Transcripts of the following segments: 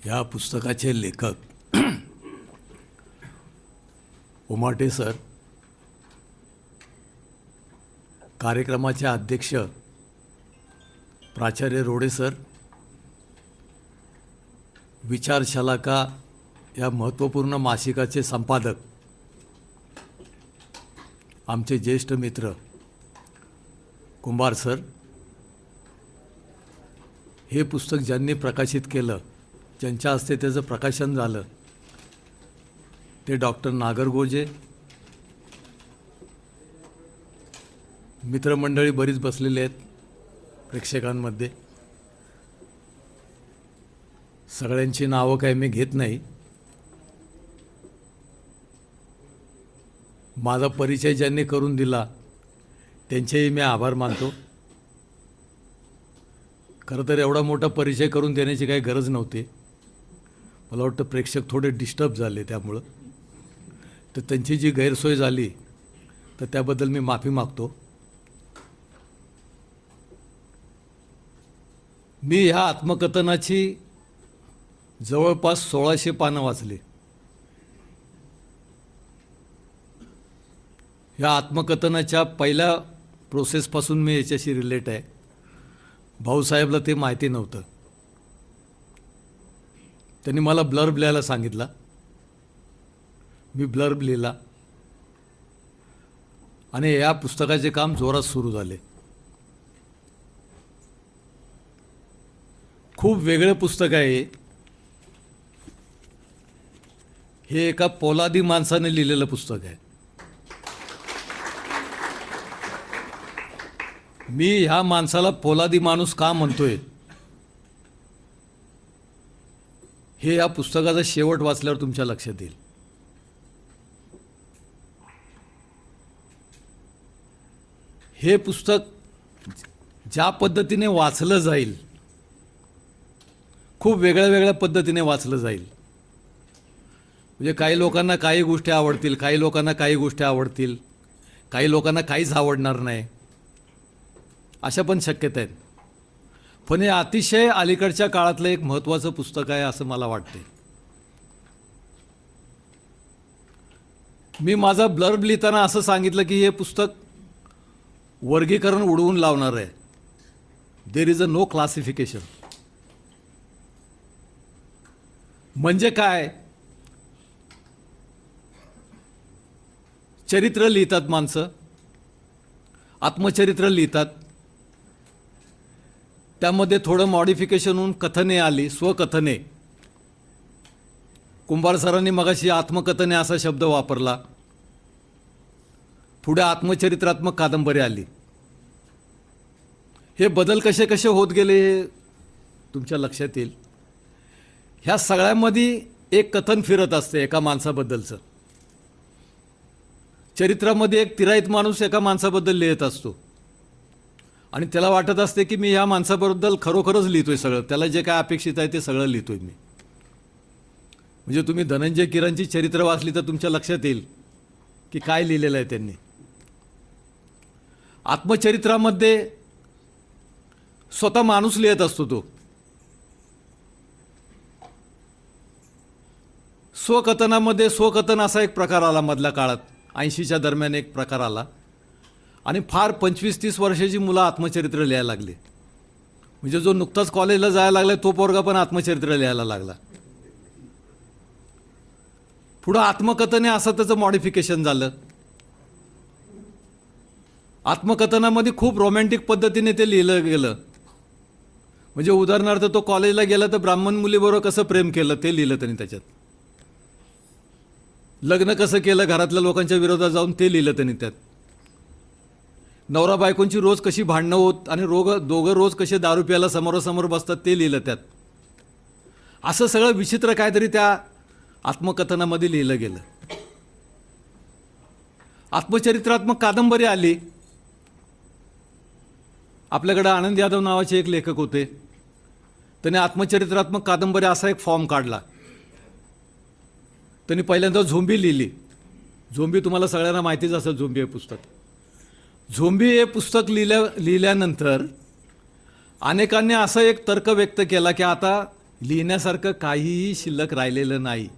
या पुस्तकाचे लेखक उमाटे सर, कार्यक्रमाचे अध्यक्ष प्राचार्य रोडे सर, विचारशलाका या महत्त्वपूर्ण मासिकाचे संपादक आमचे ज्येष्ठ मित्र कुंभार सर, हे पुस्तक ज्यांनी प्रकाशित केलं, ज्यांच्या हस्ते त्याचं प्रकाशन झालं, ते डॉक्टर नागरगोजे, मित्रमंडळी बरीच बसलेली आहेत प्रेक्षकांमध्ये. सगळ्यांची नावं काही मी घेत नाही. माझा परिचय ज्यांनी करून दिला त्यांचेही मी आभार मानतो. खरं तर एवढा मोठा परिचय करून देण्याची काही गरज नव्हती. मला वाटतं प्रेक्षक थोडे डिस्टर्ब झाले, त्यामुळं तर त्यांची जी गैरसोय झाली तर त्याबद्दल मी माफी मागतो. मी ह्या आत्मकथनाची जवळपास 1600 पानं वाचली. ह्या आत्मकथनाच्या पहिल्या प्रोसेसपासून मी याच्याशी रिलेट आहे. भाऊसाहेबला ते माहिती नव्हतं. त्यांनी मला ब्लर्ब लिहायला सांगितला. मी ब्लर्ब लिहिला आणि या पुस्तकाचे काम जोरात सुरू झाले. खूप वेगळं पुस्तक आहे हे. एका पोलादी माणसाने लिहिलेलं पुस्तक आहे. मी ह्या माणसाला पोलादी माणूस का म्हणतोय हे या पुस्तकाचा शेवट वाचल्यावर तुमच्या लक्षात येईल. हे पुस्तक ज्या पद्धतीने वाचलं जाईल, खूप वेगळ्या वेगळ्या पद्धतीने वाचलं जाईल. म्हणजे काही लोकांना काही गोष्टी आवडतील, काही लोकांना काही गोष्टी आवडतील, काही लोकांना काहीच आवडणार नाही, अशा पण शक्यता आहेत. पण हे अतिशय अलीकडच्या काळातलं एक महत्त्वाचं पुस्तक आहे असं मला वाटते. मी माझा ब्लर्ब लिहिताना असं सांगितलं की हे पुस्तक वर्गीकरण उडवून लावणार आहे. There is a no classification. म्हणजे काय? चरित्र लिहितात माणसं, आत्मचरित्र लिहितात, त्यामध्ये थोडं मॉडिफिकेशन होऊन कथने आली, स्वकथने. कुंभार सरांनी मगाशी आत्मकथने असा शब्द वापरला. पुढे आत्मचरित्रात्मक कादंबरी आली. हे बदल कसे कसे होत गेले हे तुमच्या लक्षात येईल. ह्या सगळ्यामध्ये एक कथन फिरत असते एका माणसाबद्दलचं. चरित्रामध्ये एक तिराईत माणूस एका माणसाबद्दल लिहित असतो आणि त्याला वाटत असते की मी ह्या माणसाबद्दल खरोखरच लिहितोय सगळं, त्याला जे काय अपेक्षित आहे ते सगळं लिहितोय मी. म्हणजे तुम्ही धनंजय कीरांची चरित्र वाचली तर तुमच्या लक्षात येईल की काय लिहिलेलं आहे त्यांनी. आत्मचरित्रामध्ये स्वतः माणूस लिहित असतो तो. स्वकथनामध्ये स्वकथन असा एक प्रकार आला मधल्या काळात, 80च्या दरम्यान एक प्रकार आला आणि फार 25-30 वर्षाची मुलं आत्मचरित्र लिहायला लागली. म्हणजे जो नुकताच कॉलेजला जायला लागला तो पोरगा पण आत्मचरित्र लिहायला लागला. पुढं आत्मकथने असं त्याचं मॉडिफिकेशन झालं. आत्मकथनामध्ये खूप रोमॅन्टिक पद्धतीने ते लिहिलं गेलं. म्हणजे उदाहरणार्थ तो कॉलेजला गेला तर ब्राह्मण मुलीबरोबर कसं प्रेम केलं ते लिहिलं त्यांनी त्याच्यात. लग्न कसं केलं घरातल्या लोकांच्या विरोधात जाऊन ते लिहिलं त्यांनी त्यात. नवरा बायकोंची रोज कशी भांडणं होत आणि दोघं रोज कसे दारू प्यायला समोरासमोर बसतात ते लिहिलं त्यात. असं सगळं विचित्र काहीतरी त्या आत्मकथनामध्ये लिहिलं गेलं. आत्मचरित्रात्मक कादंबरी आली. आपल्याकडे आनंद यादव नावाचे एक लेखक होते. त्याने आत्मचरित्रात्मक कादंबरी असा एक फॉर्म काढला. त्यांनी पहिल्यांदा झोंबी लिहिली. झोंबी तुम्हाला सगळ्यांना माहितीच असेल, झोंबी हे पुस्तक. झोंबी हे पुस्तक लिहिल्यानंतर अनेकांनी असं एक तर्क व्यक्त केला की आता लिहिण्यासारखं काहीही शिल्लक राहिलेलं नाही.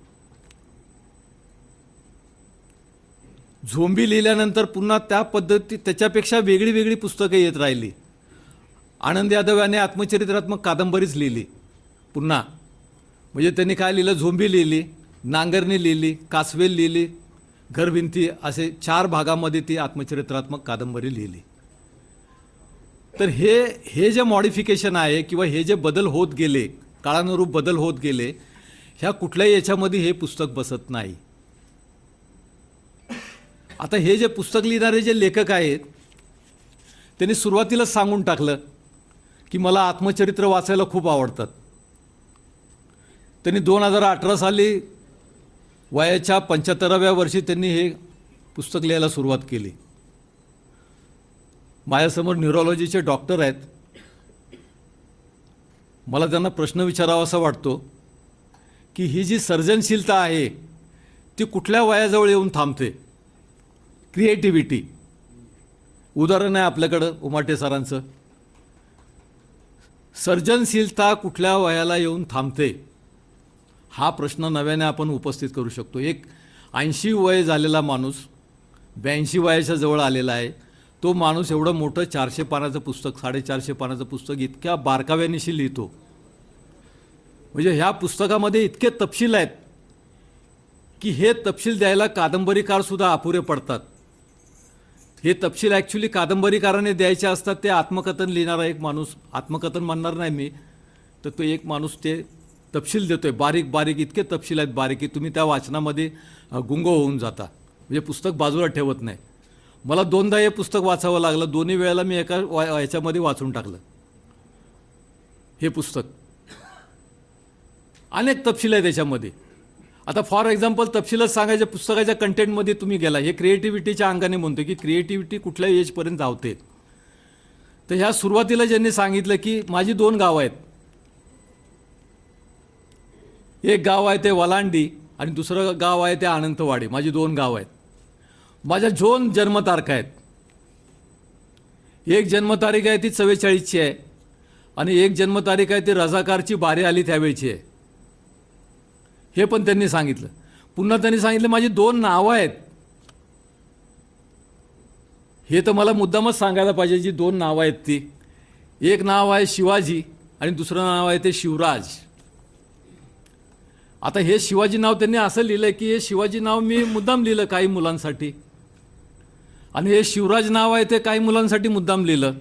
झोंबी लिहिल्यानंतर पुन्हा त्या पद्धती त्याच्यापेक्षा वेगळी वेगळी पुस्तकं येत राहिली. आनंद यादव याने आत्मचरित्रात्मक कादंबरीच लिहिली पुन्हा. म्हणजे त्यांनी काय लिहिलं, झोंबी लिहिली, नांगरणी लिहिली, कासवेल लिहिली, घरभिंती, असे 4 भागामध्ये ती आत्मचरित्रात्मक कादंबरी लिहिली. तर हे जे मॉडिफिकेशन आहे किंवा हे जे बदल होत गेले, काळानुरूप बदल होत गेले, ह्या कुठल्याही याच्यामध्ये हे पुस्तक बसत नाही. आता हे जे पुस्तक लिहिणारे जे लेखक आहेत त्यांनी सुरुवातीलाच सांगून टाकलं की मला आत्मचरित्र वाचायला खूप आवडतात. त्यांनी 2018 साली वयाच्या 75व्या वर्षी त्यांनी हे पुस्तक लिहायला सुरुवात केली. माझ्यासमोर न्यूरोलॉजीचे डॉक्टर आहेत. मला त्यांना प्रश्न विचारावासा वाटतो की ही जी सर्जनशीलता आहे ती कुठल्या वयाजवळ येऊन थांबते. क्रिएटिव्हिटी, उदाहरण आहे आपल्याकडं उमाटे सरांचं. सर्जनशीलता कुठल्या वयाला येऊन थांबते हा प्रश्न नव्याने आपण उपस्थित करू शकतो. एक 80 वय झालेला माणूस 82 वयाच्या जवळ आलेला आहे. तो माणूस एवढं मोठं 400 पानाचं पुस्तक, 450 पानाचं पुस्तक इतक्या बारकाव्यानिशी लिहितो. म्हणजे ह्या पुस्तकामध्ये इतके तपशील आहेत की हे तपशील द्यायला कादंबरीकारसुद्धा अपुरे पडतात. हे तपशील ॲक्च्युली कादंबरीकाराने द्यायचे असतात. ते आत्मकथन लिहिणारा एक माणूस, आत्मकथन म्हणणार नाही मी, तर तो एक माणूस ते तपशील देतोय. बारीक बारीक इतके तपशील आहेत बारीक की तुम्ही त्या वाचनामध्ये गुंग होऊन जाता. म्हणजे पुस्तक बाजूला ठेवत नाही. मला 2दा हे पुस्तक वाचावं लागलं. दोन्ही वेळेला मी एका ह्याच्यामध्ये वाचून टाकलं हे पुस्तक. अनेक तपशील आहे त्याच्यामध्ये. आता फॉर एक्झाम्पल तपशीलच सांगायच्या पुस्तकाच्या कंटेंटमध्ये तुम्ही गेला, हे क्रिएटिव्हिटीच्या अंगाने म्हणतो की क्रिएटिव्हिटी कुठल्या एजपर्यंत धावते. तर ह्या सुरुवातीला ज्यांनी सांगितलं की माझी 2 गावं आहेत. एक गाव आहे ते वलांडी आणि दुसरं गाव आहे ते अनंतवाडी. माझी 2 गावं आहेत. माझ्या 2 जन्मतारखा आहेत. एक जन्मतारीख आहे ती 44ची आहे आणि एक जन्मतारीख आहे ती रजाकारची बारी आली त्यावेळची आहे. हे पण त्यांनी सांगितलं. पुन्हा त्यांनी सांगितलं माझी 2 नावं आहेत. हे तर मला मुद्दामच सांगायला पाहिजे जी 2 नावं आहेत ती. एक नाव आहे शिवाजी आणि दुसरं नाव आहे ते शिवराज. आता हे शिवाजी नाव त्यांनी असं लिहिलं की हे शिवाजी नाव मी मुद्दाम लिहिलं काही मुलांसाठी आणि हे शिवराज नाव आहे ते काही मुलांसाठी मुद्दाम लिहिलं.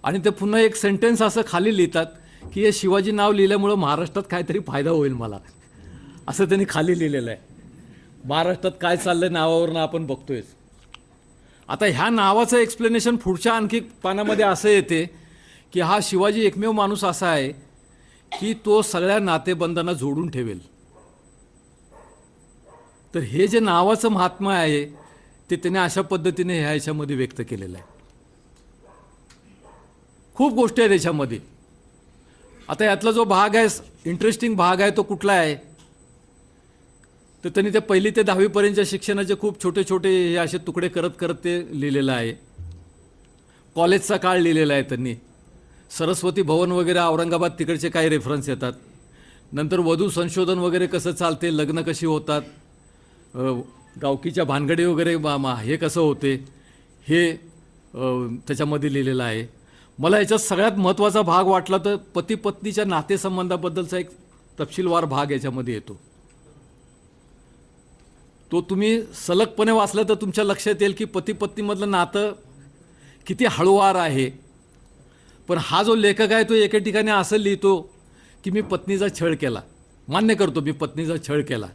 आणि ते पुन्हा एक सेंटेन्स असं खाली लिहितात की हे शिवाजी नाव लिहिल्यामुळं महाराष्ट्रात काहीतरी फायदा होईल मला, असं त्यांनी खाली लिहिलेलं आहे. महाराष्ट्रात काय चाललं आहे नावावरून आपण बघतोयच. आता ह्या नावाचं एक्सप्लेनेशन पुढच्या आणखी पानामध्ये असं येते की हा शिवाजी एकमेव माणूस असा आहे की तो सगळ्या नातेबंधांना जोडून ठेवेल. तर हे जे नावाचं महात्म्य आहे ते त्याने अशा पद्धतीने ह्या ह्याच्यामध्ये व्यक्त केलेलं आहे. खूप गोष्टी आहेत याच्यामध्ये. आता यातला जो भाग आहे, इंटरेस्टिंग भाग आहे, तो कुठला आहे तर त्यांनी ते 1ली ते 10वी पर्यंतच्या शिक्षणाचे खूप छोटे छोटे हे असे तुकडे करत करत ते लिहिलेलं आहे. कॉलेजचा काळ लिहिलेला आहे त्यांनी. सरस्वती भवन वगैरे औरंगाबाद तिकडचे काही रेफरन्स येतात. नंतर वधू संशोधन वगैरे कसं चालते, लग्न कशी होतात, गावकीच्या भानगडी वगैरे हे कसं होते हे त्याच्यामध्ये लिहिलेलं आहे. मला याच्यात सगळ्यात महत्त्वाचा भाग वाटला तर पती पत्नीच्या नातेसंबंधाबद्दलचा एक तपशीलवार भाग याच्यामध्ये येतो. तो तुम्ही सलगपणे वाचला तर तुमच्या लक्षात येईल की पती पत्नीमधलं नातं किती हळूवार आहे. पण हा जो लेखक आहे तो एके ठिकाणी असं लिहितो की मी पत्नीचा छळ केला, मान्य करतो मी पत्नीचा छळ केला.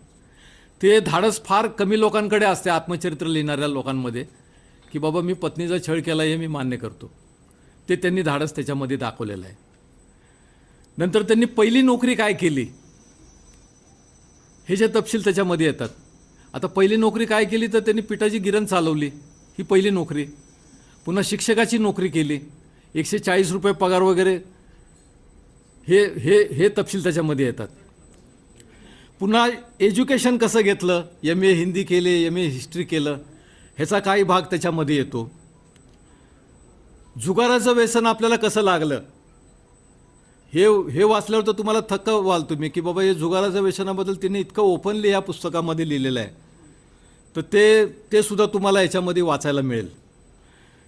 ते धाडस फार कमी लोकांकडे असते आत्मचरित्र लिहिणाऱ्या लोकांमध्ये की बाबा मी पत्नीचा छळ केला हे मी मान्य करतो. ते त्यांनी धाडस त्याच्यामध्ये दाखवलेलं आहे. नंतर त्यांनी पहिली नोकरी काय केली हे जे तपशील त्याच्यामध्ये येतात. आता पहिली नोकरी काय केली तर त्यांनी पिठाची गिरण चालवली, ही पहिली नोकरी. पुन्हा शिक्षकाची नोकरी केली, 140 रुपये पगार वगैरे हे हे हे तपशील त्याच्यामध्ये येतात. पुन्हा एज्युकेशन कसं घेतलं, MA हिंदी केले, MA हिस्ट्री केलं, ह्याचा काही भाग त्याच्यामध्ये येतो. जुगाराचं व्यसन आपल्याला कसं लागलं हे हे वाचल्यावर तर तुम्हाला थक्क व्हाल तुम्ही की बाबा हे जुगाराच्या व्यसनाबद्दल त्यांनी इतकं ओपनली या पुस्तकामध्ये लिहिलेलं आहे. तर ते सुद्धा तुम्हाला याच्यामध्ये वाचायला मिळेल.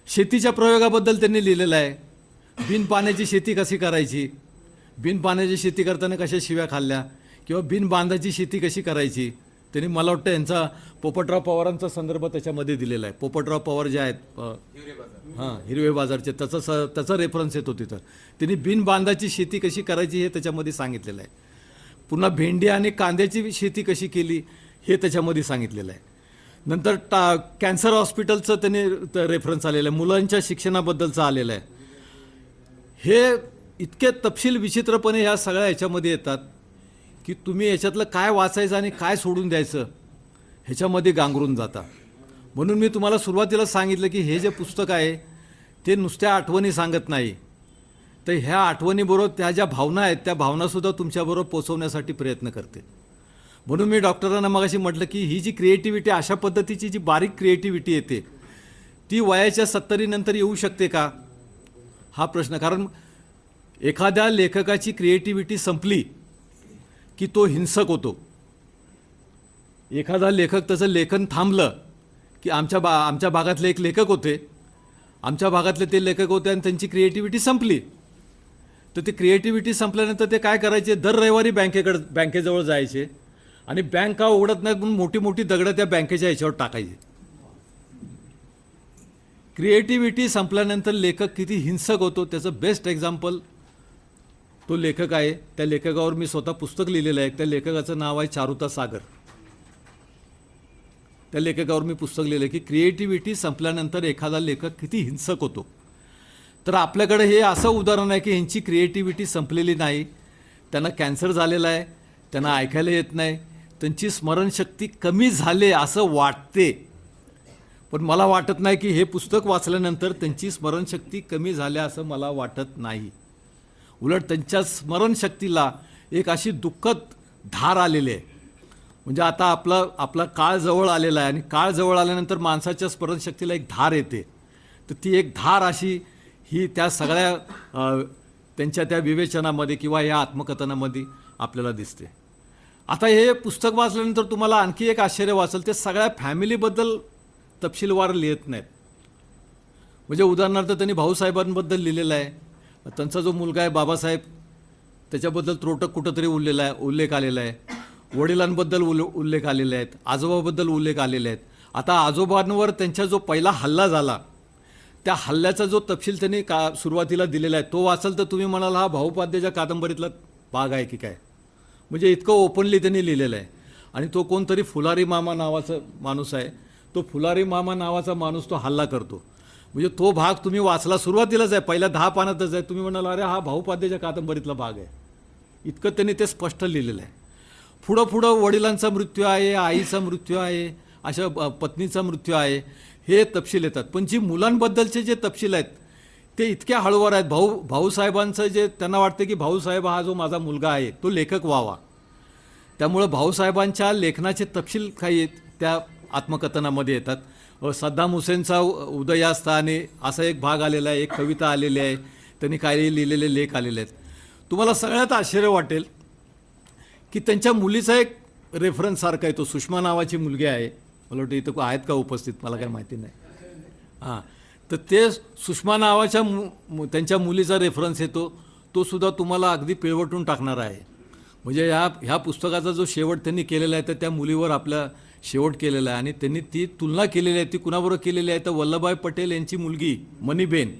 शेतीच्या प्रयोगाबद्दल त्यांनी लिहिलेलं आहे. बिन पाण्याची शेती कशी करायची, बिन पाण्याची शेती करताना कशा शिव्या खाल्ल्या, किंवा बिन बांधाची शेती कशी करायची. त्यांनी मला वाटतं यांचा पोपटराव पवारांचा संदर्भ त्याच्यामध्ये दिलेला आहे. पोपटराव पवार जे आहेत हिरवे बाजारचे, त्याचा रेफरन्स येतो तिथं. त्यांनी बिन बांधाची शेती कशी करायची हे त्याच्यामध्ये सांगितलेलं आहे. पुन्हा भेंडी आणि कांद्याची शेती कशी केली हे त्याच्यामध्ये सांगितलेलं आहे. नंतर कॅन्सर हॉस्पिटलचं त्यांनी रेफरन्स आलेलं आहे. मुलांच्या शिक्षणाबद्दलचं आलेलं आहे. हे इतके तपशील विचित्रपणे ह्या सगळ्या याच्यामध्ये येतात की तुम्ही याच्यातलं काय वाचायचं आणि काय सोडून द्यायचं ह्याच्यामध्ये गांगरून जाता. म्हणून मी तुम्हाला सुरुवातीला सांगितलं की हे जे पुस्तक आहे ते नुसत्या आठवणी सांगत नाही, तर ह्या आठवणीबरोबर त्या ज्या भावना आहेत त्या भावनासुद्धा तुमच्याबरोबर पोचवण्यासाठी प्रयत्न करते. म्हणून मी डॉक्टरांना मगाशी म्हटलं की ही जी क्रिएटिव्हिटी, अशा पद्धतीची जी बारीक क्रिएटिव्हिटी येते ती वयाच्या 70 नंतर येऊ शकते का हा प्रश्न. कारण एखाद्या लेखकाची क्रिएटिव्हिटी संपली की तो हिंसक होतो. एखादा लेखक त्याचं लेखन थांबलं की आमच्या भागातले एक लेखक होते, आमच्या भागातले ते लेखक होते आणि त्यांची क्रिएटिव्हिटी संपली. तर ते क्रिएटिव्हिटी संपल्यानंतर ते काय करायचे, दर रविवारी बँकेजवळ जायचे आणि बँक का उघडत नाहीत म्हणून मोठी मोठी दगडं त्या बँकेच्या ह्याच्यावर टाकायचे. क्रिएटिव्हिटी संपल्यानंतर लेखक किती हिंसक होतो त्याचं बेस्ट एक्झाम्पल तो लेखक आहे. त्या लेखकावर मी स्वतः पुस्तक लिहिलेलं आहे. त्या लेखकाचं नाव आहे चारुता सागर. त्या लेखकावर मी पुस्तक लिहिलं की क्रिएटिव्हिटी संपल्यानंतर एखादा लेखक किती हिंसक होतो. तर आपल्याकडे हे असं उदाहरण आहे की ह्यांची क्रिएटिव्हिटी संपलेली नाही. त्यांना कॅन्सर झालेला आहे, त्यांना ऐकायला येत नाही, त्यांची स्मरणशक्ती कमी झाले असं वाटते. पण मला वाटत नाही की हे पुस्तक वाचल्यानंतर त्यांची स्मरणशक्ती कमी झाल्या असं मला वाटत नाही. उलट त्यांच्या स्मरणशक्तीला एक अशी दुःखद धार आलेली आहे. म्हणजे आता आपला काळ जवळ आलेला आहे आणि काळ जवळ आल्यानंतर माणसाच्या स्मरणशक्तीला एक धार येते. तर ती एक धार अशी ही त्या सगळ्या त्यांच्या त्या विवेचनामध्ये किंवा या आत्मकथनामध्ये आपल्याला दिसते. आता हे पुस्तक वाचल्यानंतर तुम्हाला आणखी एक आश्चर्य वाचेल, ते सगळ्या फॅमिलीबद्दल तपशीलवार लिहित नाहीत. म्हणजे उदाहरणार्थ त्यांनी भाऊसाहेबांबद्दल लिहिलेलं आहे. त्यांचा जो मुलगा आहे बाबासाहेब त्याच्याबद्दल त्रोटक कुठंतरी उल्लेख आलेला आहे. वडिलांबद्दल उल्लेख आलेले आहेत, आजोबाबद्दल उल्लेख आलेले आहेत. आता आजोबांवर त्यांचा जो पहिला हल्ला झाला त्या हल्ल्याचा जो तपशील त्यांनी सुरुवातीला दिलेला आहे तो वाचाल तर तुम्ही म्हणाल हा भाऊपाध्याच्या कादंबरीतला भाग आहे की काय. म्हणजे इतकं ओपनली त्यांनी लिहिलेलं आहे. आणि तो कोणतरी फुलारी मामा नावाचा माणूस आहे. तो फुलारी मामा नावाचा माणूस तो हल्ला करतो. म्हणजे तो भाग तुम्ही वाचला सुरुवातीलाच आहे, पहिल्या 10 पानातच आहे. तुम्ही म्हणाल अरे हा भाऊपाध्याच्या कादंबरीतला भाग आहे. इतकं त्यांनी ते स्पष्ट लिहिलेलं आहे. पुढं वडिलांचा मृत्यू आहे, आईचा मृत्यू आहे, अशा पत्नीचा मृत्यू आहे, हे तपशील येतात. पण जी मुलांबद्दलचे जे तपशील आहेत ते इतक्या हळूवार आहेत. भाऊसाहेबांचं जे त्यांना वाटतं की भाऊसाहेब हा जो माझा मुलगा आहे तो लेखक व्हावा, त्यामुळं भाऊसाहेबांच्या लेखनाचे तपशील काही त्या आत्मकथनामध्ये येतात. सद्दाम हुसेनचा उदयास्ताने असा एक भाग आलेला आहे, एक कविता आलेली आहे, त्यांनी काही लिहिलेले लेख आलेले आहेत. तुम्हाला सगळ्यात आश्चर्य वाटेल की त्यांच्या मुलीचा एक रेफरन्स सारखा आहे. तो सुषमा नावाची मुलगी आहे, मला वाटतं इथं आहेत का उपस्थित मला काही माहिती नाही. हां, तर ते सुषमा नावाच्या त्यांच्या मुलीचा रेफरन्स येतो. तो सुद्धा तुम्हाला अगदी पिळवटून टाकणार आहे. म्हणजे ह्या पुस्तकाचा जो शेवट त्यांनी केलेला आहे तर त्या मुलीवर आपला शेवट केलेला आहे. आणि त्यांनी ती तुलना केलेली आहे. ती कुणाबरोबर केलेली आहे तर वल्लभभाई पटेल यांची मुलगी मनीबेन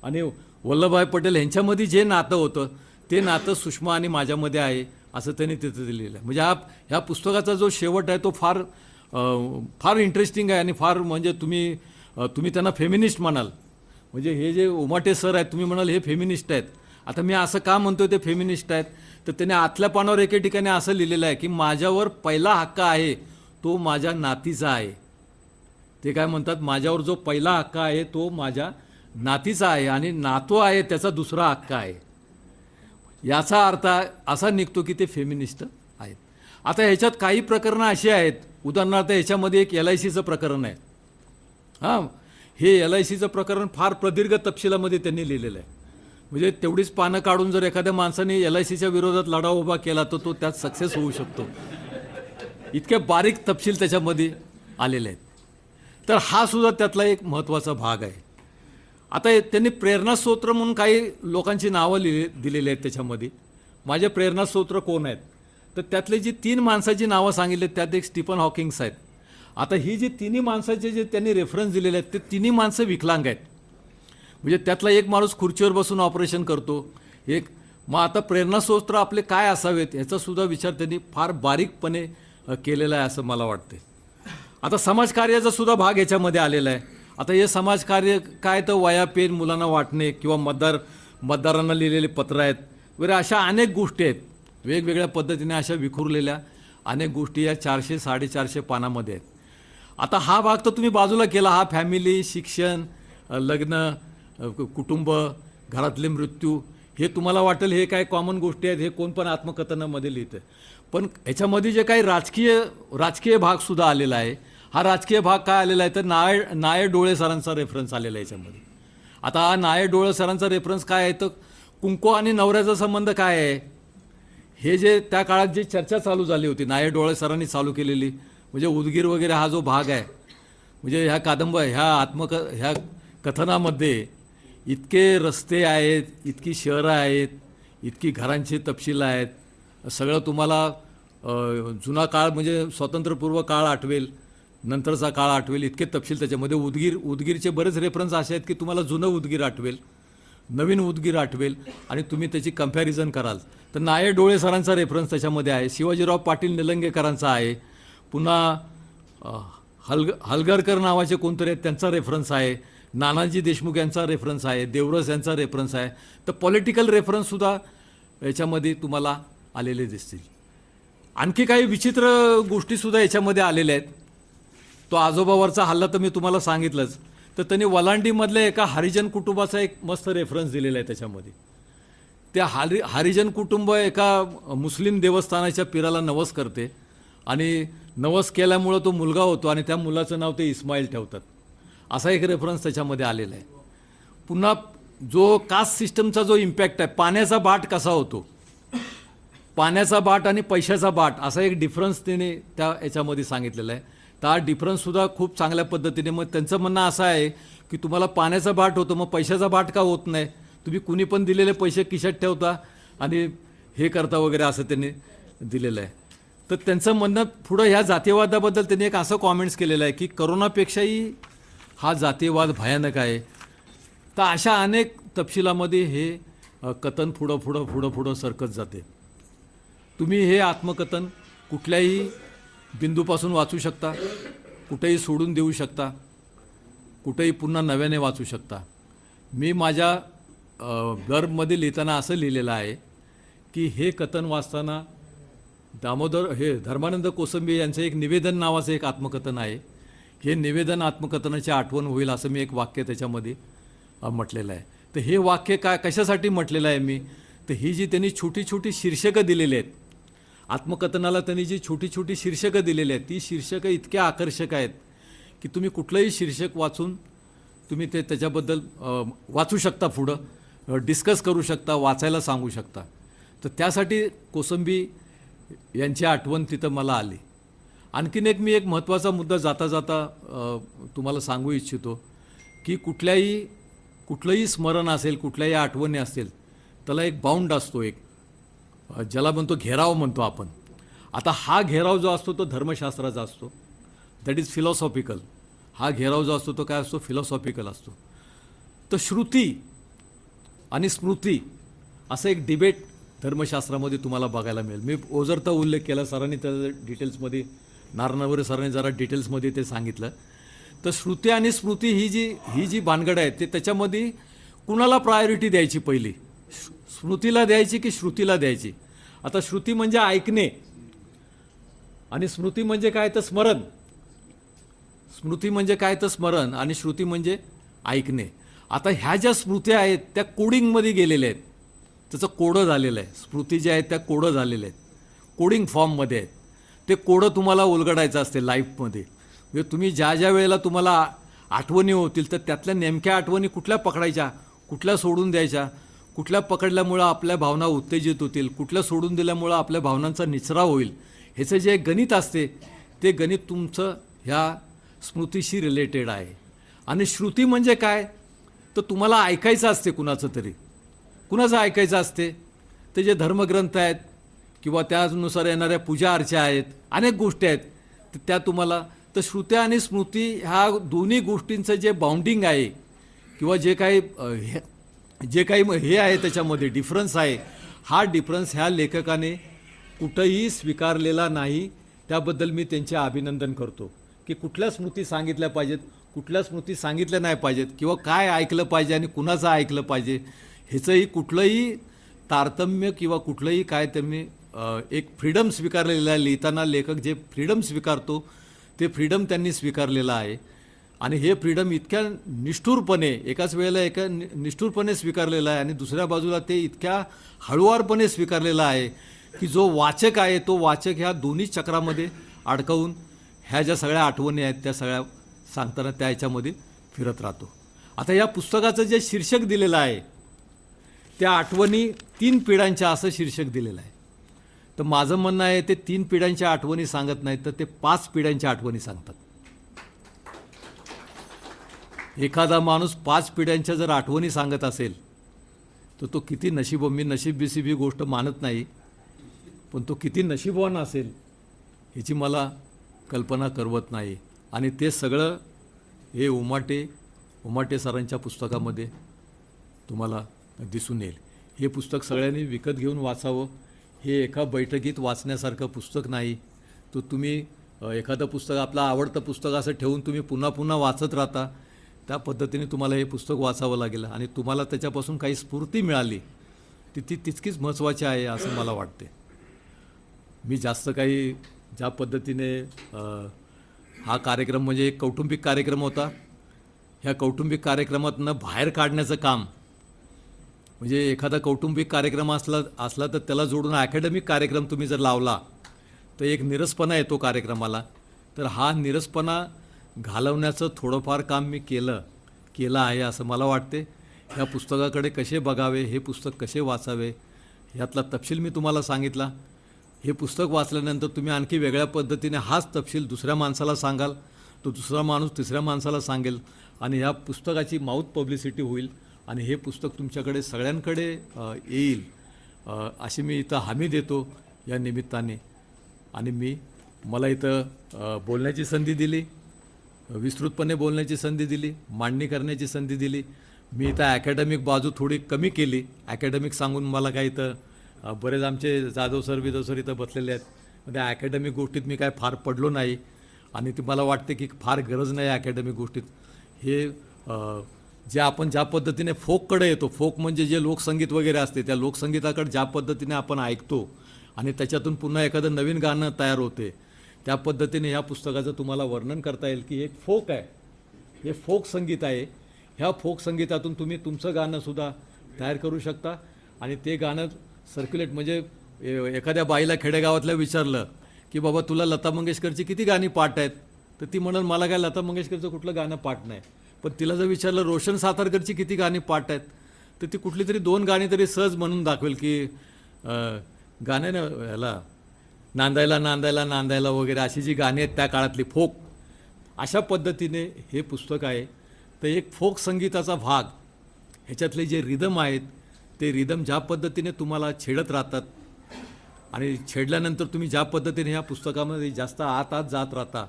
आणि वल्लभभाई पटेल यांच्यामध्ये जे नातं होतं ते नातं सुषमा आणि माझ्यामध्ये आहे असं त्यांनी तिथं दिलेलं आहे. म्हणजे ह्या पुस्तकाचा जो शेवट आहे तो फार इंटरेस्टिंग आहे. आणि फार म्हणजे तुम्ही त्यांना फेमिनिस्ट म्हणाल. म्हणजे हे जे उमाटे सर आहेत तुम्ही म्हणाल हे फेमिनिस्ट आहेत. आता मी असं का म्हणतोय ते फेमिनिस्ट आहेत तर त्याने आतल्या पानावर एके ठिकाणी असं लिहिलेलं आहे की माझ्यावर पहिला हक्क आहे तो माझ्या नातीचा आहे. ते काय म्हणतात, माझ्यावर जो पहिला हक्क आहे तो माझ्या नातीचा आहे आणि नातू आहे त्याचा दुसरा हक्क आहे. याचा अर्थ असा निघतो की ते फेमिनिस्ट आहेत. आता ह्याच्यात काही प्रकरणं अशी आहेत, उदाहरणार्थ ह्याच्यामध्ये एक LICचं प्रकरण आहे. हां, हे LICचं प्रकरण फार प्रदीर्घ तपशिलामध्ये त्यांनी लिहिलेलं आहे. म्हणजे तेवढीच पानं काढून जर एखाद्या माणसाने LICच्या विरोधात लढा उभा केला तर तो त्यात सक्सेस होऊ शकतो. इतके बारीक तपशील त्याच्यामध्ये आलेले आहेत. तर हा सुद्धा त्यातला एक महत्त्वाचा भाग आहे. आता त्यांनी प्रेरणास्तोत्र म्हणून काही लोकांची नावं दिलेली आहेत त्याच्यामध्ये. माझे प्रेरणास्तोत्र कोण आहेत तर त्यातले जी 3 माणसाची नावं सांगितली त्यात एक स्टीफन हॉकिंग्स आहेत. आता ही जी तिन्ही माणसाचे जे त्यांनी रेफरन्स दिलेले आहेत ते तिन्ही माणसं विकलांग आहेत. म्हणजे त्यातला एक माणूस खुर्चीवर बसून ऑपरेशन करतो, एक मग आता प्रेरणास्तोत्र आपले काय असावेत याचासुद्धा विचार त्यांनी फार बारीकपणे केलेला आहे असं मला वाटते. आता समाजकार्याचा सुद्धा भाग याच्यामध्ये आलेला आहे. आता हे समाजकार्य काय तर वया पेन मुलांना वाटणे किंवा मतदारांना लिहिलेले पत्र आहेत वगैरे अशा अनेक गोष्टी आहेत. वेगवेगळ्या पद्धतीने अशा विखुरलेल्या अनेक गोष्टी या 400-450 पानामध्ये आहेत. आता हा भाग तर तुम्ही बाजूला केला, हा फॅमिली, शिक्षण, लग्न, कुटुंब, घरातले मृत्यू, हे तुम्हाला वाटेल हे काय कॉमन गोष्टी आहेत, हे कोण पण आत्मकथनामध्ये लिहितं. पण याच्यामध्ये जे काही राजकीय भागसुद्धा आलेला आहे. हा राजकीय भाग काय आलेला आहे तर नायर डोळे सरांचा रेफरन्स आलेला आहे याच्यामध्ये. आता हा नायर डोळे सरांचा रेफरन्स काय आहे तर कुंकू आणि नवऱ्याचा संबंध काय आहे हे जे त्या काळात जी चर्चा चालू झाली होती नायर डोळे सरांनी चालू केलेली, म्हणजे उदगीर वगैरे हा जो भाग आहे, म्हणजे ह्या कथनामध्ये इतके रस्ते आहेत, इतकी शहरं आहेत, इतकी घरांची तपशील आहेत, सगळं तुम्हाला जुना काळ म्हणजे स्वातंत्र्यपूर्व काळ आठवेल, नंतरचा काळ आठवेल, इतके तपशील त्याच्यामध्ये. उदगीरचे बरेच रेफरन्स असे आहेत की तुम्हाला जुनं उदगीर आठवेल, नवीन उदगीर आठवेल आणि तुम्ही त्याची कम्पॅरिझन कराल. तर नायर डोळे सरांचा रेफरन्स त्याच्यामध्ये आहे, शिवाजीराव पाटील निलंगेकरांचा आहे, पुन्हा हलगरकर नावाचे कोणतरी आहेत त्यांचा रेफरन्स आहे, नानाजी देशमुख यांचा रेफरन्स आहे, देवरस यांचा रेफरन्स आहे. तर पॉलिटिकल रेफरन्ससुद्धा याच्यामध्ये तुम्हाला आलेले दिसतील. आणखी काही विचित्र गोष्टीसुद्धा याच्यामध्ये आलेल्या आहेत. तो आजोबावरचा हल्ला तर मी तुम्हाला सांगितलंच. तर त्यांनी वलांडीमधल्या एका हरिजन कुटुंबाचा एक मस्त रेफरन्स दिलेला आहे त्याच्यामध्ये. त्या हरिजन कुटुंब एका मुस्लिम देवस्थानाच्या पीराला नवस करते आणि नवस केल्यामुळं तो मुलगा होतो आणि त्या मुलाचं नाव ते इस्माईल ठेवतात. असा एक रेफरन्स त्याच्यामध्ये आलेला आहे. पुन्हा जो कास्ट सिस्टमचा जो इम्पॅक्ट आहे, पाण्याचा बाट कसा होतो, पाण्याचा बाट आणि पैशाचा बाट असा एक डिफरन्स त्याने त्या याच्यामध्ये सांगितलेला आहे. तर हा डिफरन्ससुद्धा खूप चांगल्या पद्धतीने, मग त्यांचं म्हणणं असं आहे की तुम्हाला पाण्याचा बाट होतो मग पैशाचा बाट का होत नाही, तुम्ही कुणी पण दिलेले पैसे खिशात ठेवता आणि हे करता वगैरे असं त्यांनी दिलेलं आहे. तर त्यांचं म्हणणं पुढं ह्या जातीयवादाबद्दल त्यांनी एक असं कॉमेंट्स केलेलं आहे की करोनापेक्षाही हा जातीयवाद भयानक आहे. तर अशा अनेक तपशिलामध्ये हे कथन पुढं सरकत जाते. तुम्ही हे आत्मकथन कुठल्याही बिंदूपासून वाचू शकता, कुठेही सोडून देऊ शकता, कुठेही पुन्हा नव्याने वाचू शकता. मी माझ्या ब्लर्बमध्ये लिहिताना असं लिहिलेलं आहे की हे कथन वाचताना धर्मानंद कोसंबी यांचं एक निवेदन नावाचं एक आत्मकथन आहे. हे निवेदन आत्मकथनाची आठवण होईल असं मी एक वाक्य त्याच्यामध्ये म्हटलेलं आहे. तर हे वाक्य कशासाठी म्हटलेलं आहे मी, तर ही जी त्यांनी छोटी छोटी शीर्षकं दिलेली आहेत आत्मकथनाला, त्यांनी जी छोटी छोटी शीर्षकं दिलेली आहेत ती शीर्षकं इतक्या आकर्षक आहेत की तुम्ही कुठलंही शीर्षक वाचून तुम्ही त्याच्याबद्दल वाचू शकता, पुढं डिस्कस करू शकता, वाचायला सांगू शकता. तर त्यासाठी कोसंबी यांची आठवण तिथं मला आली. आणखीन मी एक महत्त्वाचा मुद्दा जाता जाता तुम्हाला सांगू इच्छितो की कुठलंही स्मरण असेल, कुठल्याही आठवणी असेल, त्याला एक बाउंड असतो, एक ज्याला म्हणतो घेराव म्हणतो आपण. आता हा घेराव जो असतो तो धर्मशास्त्राचा असतो, दॅट इज फिलॉसॉफिकल. हा घेराव जो असतो तो काय असतो, फिलॉसॉफिकल असतो. तर श्रुती आणि स्मृती असं एक डिबेट धर्मशास्त्रामध्ये तुम्हाला बघायला मिळेल. मी ओझरता उल्लेख केला, सरांनी त्या डिटेल्समध्ये, नारनवरे सरांनी जरा डिटेल्समध्ये ते सांगितलं. तर श्रुती आणि स्मृती ही जी भानगड आहे ते त्याच्यामध्ये कुणाला प्रायोरिटी द्यायची, पहिली स्मृतीला द्यायची की श्रुतीला द्यायची. आता श्रुती म्हणजे ऐकणे आणि स्मृती म्हणजे काय तर स्मरण. स्मृती म्हणजे काय तर स्मरण आणि श्रुती म्हणजे ऐकणे. आता ह्या ज्या स्मृती आहेत त्या कोडिंगमध्ये गेलेल्या आहेत, त्याचं कोडं झालेलं आहे. स्मृती ज्या आहेत त्या कोडं झालेल्या आहेत, कोडिंग फॉर्ममध्ये आहेत. ते कोडं तुम्हाला उलगडायचं असते लाईफमध्ये. म्हणजे तुम्ही ज्या वेळेला तुम्हाला आठवणी होतील तर त्यातल्या नेमक्या आठवणी कुठल्या पकडायच्या, कुठल्या सोडून द्यायच्या, कुठल्या पकडल्यामुळं आपल्या भावना उत्तेजित होतील, कुठल्या सोडून दिल्यामुळं आपल्या भावनांचा निचराव होईल, ह्याचं जे गणित असते ते गणित तुमचं ह्या स्मृतीशी रिलेटेड आहे. आणि श्रुती म्हणजे काय, तर तुम्हाला ऐकायचं असते कुणाचं तरी. कुणाचं ऐकायचं असते, ते जे धर्मग्रंथ आहेत किंवा त्यानुसार येणाऱ्या पूजा अर्चा आहेत, अनेक गोष्टी आहेत, तर त्या तुम्हाला. तर श्रुत्या आणि स्मृती ह्या दोन्ही गोष्टींचं जे बाउंडिंग आहे किंवा जे काही हे आहे त्याच्यामध्ये डिफरन्स आहे, हा डिफरन्स ह्या लेखकाने कुठंही स्वीकारलेला नाही. त्याबद्दल मी त्यांचे अभिनंदन करतो की कुठल्या स्मृती सांगितल्या पाहिजेत, कुठल्या स्मृती सांगितल्या नाही पाहिजेत, किंवा काय ऐकलं पाहिजे आणि कुणाचं ऐकलं पाहिजे, ह्याचंही कुठलंही तारतम्य किंवा कुठलंही काय त्यांनी एक फ्रीडम स्वीकारलेलं आहे. लिहिताना लेखक जे फ्रीडम स्वीकारतो ते फ्रीडम त्यांनी स्वीकारलेलं आहे. आणि हे फ्रीडम इतक्या निष्ठुरपणे एकाच वेळेला निष्ठुरपणे स्वीकारलेलं आहे आणि दुसऱ्या बाजूला ते इतक्या हळुवारपणे स्वीकारलेलं आहे की जो वाचक आहे तो वाचक ह्या दोन्ही चक्रामध्ये अडकवून ह्या ज्या सगळ्या आठवणी आहेत त्या सगळ्या सांगताना त्या ह्याच्यामध्ये फिरत राहतो. आता या पुस्तकाचं जे शीर्षक दिलेलं आहे त्या आठवणी 3 पिढ्यांच्या असं शीर्षक दिलेलं आहे. तर माझं म्हणणं आहे ते 3 पिढ्यांच्या आठवणी सांगत नाहीत, तर ते 5 पिढ्यांच्या आठवणी सांगतात. एखादा माणूस 5 पिढ्यांच्या जर आठवणी सांगत असेल तर तो किती मी नशीब बिसीब ही गोष्ट मानत नाही, पण तो किती नशीबवान असेल ह्याची मला कल्पना करवत नाही. आणि ते सगळं हे उमाटे सरांच्या पुस्तकामध्ये तुम्हाला दिसून येईल. हे पुस्तक सगळ्यांनी विकत घेऊन वाचावं. हे एका बैठकीत वाचण्यासारखं पुस्तक नाही. तो तुम्ही एखादं पुस्तक आपलं आवडतं पुस्तक असं ठेवून तुम्ही पुन्हा पुन्हा वाचत राहता, त्या पद्धतीने तुम्हाला हे पुस्तक वाचावं लागेल. आणि तुम्हाला त्याच्यापासून काही स्फूर्ती मिळाली ती तितकीच महत्त्वाची आहे असं मला वाटते. मी जास्त काही ज्या पद्धतीने हा कार्यक्रम म्हणजे एक कौटुंबिक कार्यक्रम होता, ह्या कौटुंबिक कार्यक्रमातनं बाहेर काढण्याचं काम म्हणजे एखादा कौटुंबिक कार्यक्रम असला तर त्याला जोडून अकॅडमिक कार्यक्रम तुम्ही जर लावला तर एक निरसपणा येतो कार्यक्रमाला. तर हा निरसपणा घालवण्याचं थोडंफार काम मी केलं आहे असं मला वाटते. ह्या पुस्तकाकडे कसे बघावे, हे पुस्तक कसे वाचावे ह्यातला तपशील मी तुम्हाला सांगितला. हे पुस्तक वाचल्यानंतर तुम्ही आणखी वेगळ्या पद्धतीने हाच तपशील दुसऱ्या माणसाला सांगाल, तो दुसरा माणूस तिसऱ्या माणसाला सांगेल आणि ह्या पुस्तकाची माउथ पब्लिसिटी होईल आणि हे पुस्तक तुमच्याकडे सगळ्यांकडे येईल अशी मी इथं हमी देतो या निमित्ताने. आणि मला इथं बोलण्याची संधी दिली, विस्तृतपणे बोलण्याची संधी दिली, मांडणी करण्याची संधी दिली. मी इथं अकॅडमिक बाजू थोडी कमी केली. अकॅडमिक सांगून मला काय इथं बरेच आमचे जाधव सर इथं बसलेले आहेत, म्हणजे अकॅडमिक गोष्टीत मी काय फार पडलो नाही आणि ती मला वाटते की फार गरज नाही अकॅडमिक गोष्टीत. हे जे आपण ज्या पद्धतीने फोककडे येतो, फोक म्हणजे जे लोकसंगीत वगैरे असते त्या लोकसंगीताकडे ज्या पद्धतीने आपण ऐकतो आणि त्याच्यातून पुन्हा एखादं नवीन गाणं तयार होते, त्या पद्धतीने ह्या पुस्तकाचं तुम्हाला वर्णन करता येईल की एक फोक आहे, हे फोक संगीत आहे. ह्या फोक संगीतातून तुम्ही तुमचं गाणंसुद्धा तयार करू शकता आणि ते गाणं सर्क्युलेट म्हणजे एखाद्या बाईला खेडेगावातल्या विचारलं की बाबा तुला लता मंगेशकरची किती गाणी पाठ आहेत, तर ती म्हणून मला काय लता मंगेशकरचं कुठलं गाणं पाठ नाही. पण तिला जर विचारलं रोशन सातारकरची किती गाणी पाठ आहेत, तर ती कुठली तरी 2 गाणी तरी सहज म्हणून दाखवेल की गाणे ना ह्याला नांदायला नांदायला नांदायला वगैरे अशी जी गाणी आहेत त्या काळातली फोक, अशा पद्धतीने हे पुस्तक आहे. तर एक फोक संगीताचा भाग, ह्याच्यातले जे रिदम आहेत ते रिदम ज्या पद्धतीने तुम्हाला छेडत राहतात आणि छेडल्यानंतर तुम्ही ज्या पद्धतीने ह्या पुस्तकामध्ये जास्त आत जात राहता,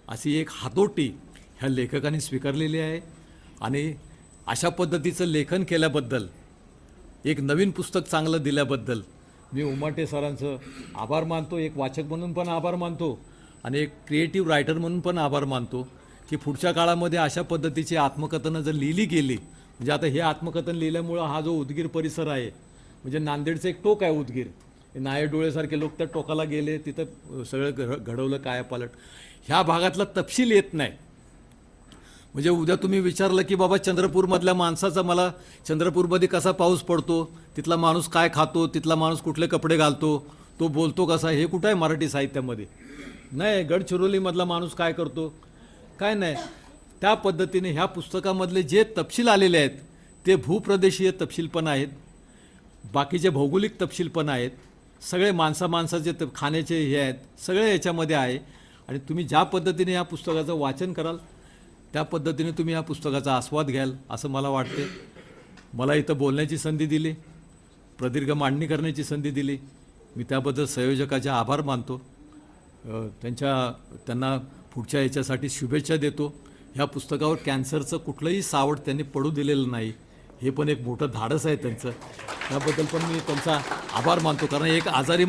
अशी एक हातोटी ह्या लेखकाने स्वीकारलेली आहे. आणि अशा पद्धतीचं लेखन केल्याबद्दल, एक नवीन पुस्तक चांगलं दिल्याबद्दल मी उमाटे सरांचं आभार मानतो. एक वाचक म्हणून पण आभार मानतो आणि एक क्रिएटिव्ह रायटर म्हणून पण आभार मानतो की पुढच्या काळामध्ये अशा पद्धतीची आत्मकथनं जर लिहिली गेली, म्हणजे आता हे आत्मकथन लिहिल्यामुळं हा जो उदगीर परिसर आहे, म्हणजे नांदेडचं एक टोक आहे उदगीर, नाये डोळेसारखे लोक त्या टोकाला गेले, तिथं सगळं घडवलं कायापालट. ह्या भागातला तपशील येत नाही. म्हणजे उद्या तुम्ही विचारलं की बाबा चंद्रपूरमधल्या माणसाचा, मला चंद्रपूरमध्ये कसा पाऊस पडतो, तिथला माणूस काय खातो, तिथला माणूस कुठले कपडे घालतो, तो बोलतो कसा, हे कुठं आहे मराठी साहित्यामध्ये? नाही. गडचिरोलीमधला माणूस काय करतो, काय नाही. त्या पद्धतीने ह्या पुस्तकामधले जे तपशील आलेले आहेत ते भूप्रदेशीय तपशील पण आहेत, बाकीचे भौगोलिक तपशील पण आहेत, सगळे माणसाचे खाण्याचे हे आहेत, सगळे याच्यामध्ये आहे. आणि तुम्ही ज्या पद्धतीने या पुस्तकाचं वाचन कराल त्या पद्धतीने तुम्ही या पुस्तकाचा आस्वाद घ्याल असं मला वाटते. मला इथं बोलण्याची संधी दिली, प्रदीर्घ मांडणी करण्याची संधी दिली, मी त्याबद्दल संयोजकाचे आभार मानतो. त्यांना पुढच्या याच्यासाठी शुभेच्छा देतो. ह्या पुस्तकावर कॅन्सरचं कुठलंही सावट त्यांनी पडू दिलेलं नाही, हे पण एक मोठं धाडस आहे त्यांचं. त्याबद्दल पण मी त्यांचा आभार मानतो. कारण एक आजारी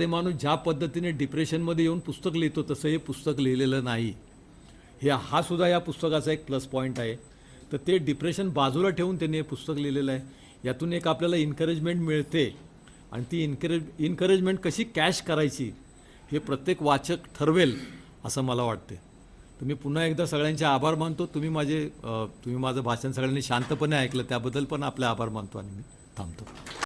माणूस ज्या पद्धतीने डिप्रेशनमध्ये येऊन पुस्तक लिहितो तसं हे पुस्तक लिहिलेलं नाही. हा सुद्धा या पुस्तकाचा एक प्लस पॉईंट आहे. तर ते डिप्रेशन बाजूला ठेवून त्यांनी हे पुस्तक लिहिलेलं आहे. यातून एक आपल्याला इन्करेजमेंट मिळते आणि ती इन्करेजमेंट कशी कॅश करायची हे प्रत्येक वाचक ठरवेल असं मला वाटते. तर मी पुन्हा एकदा सगळ्यांचे आभार मानतो. तुम्ही माझं भाषण सगळ्यांनी शांतपणे ऐकलं त्याबद्दल पण आपले आभार मानतो आणि मी थांबतो.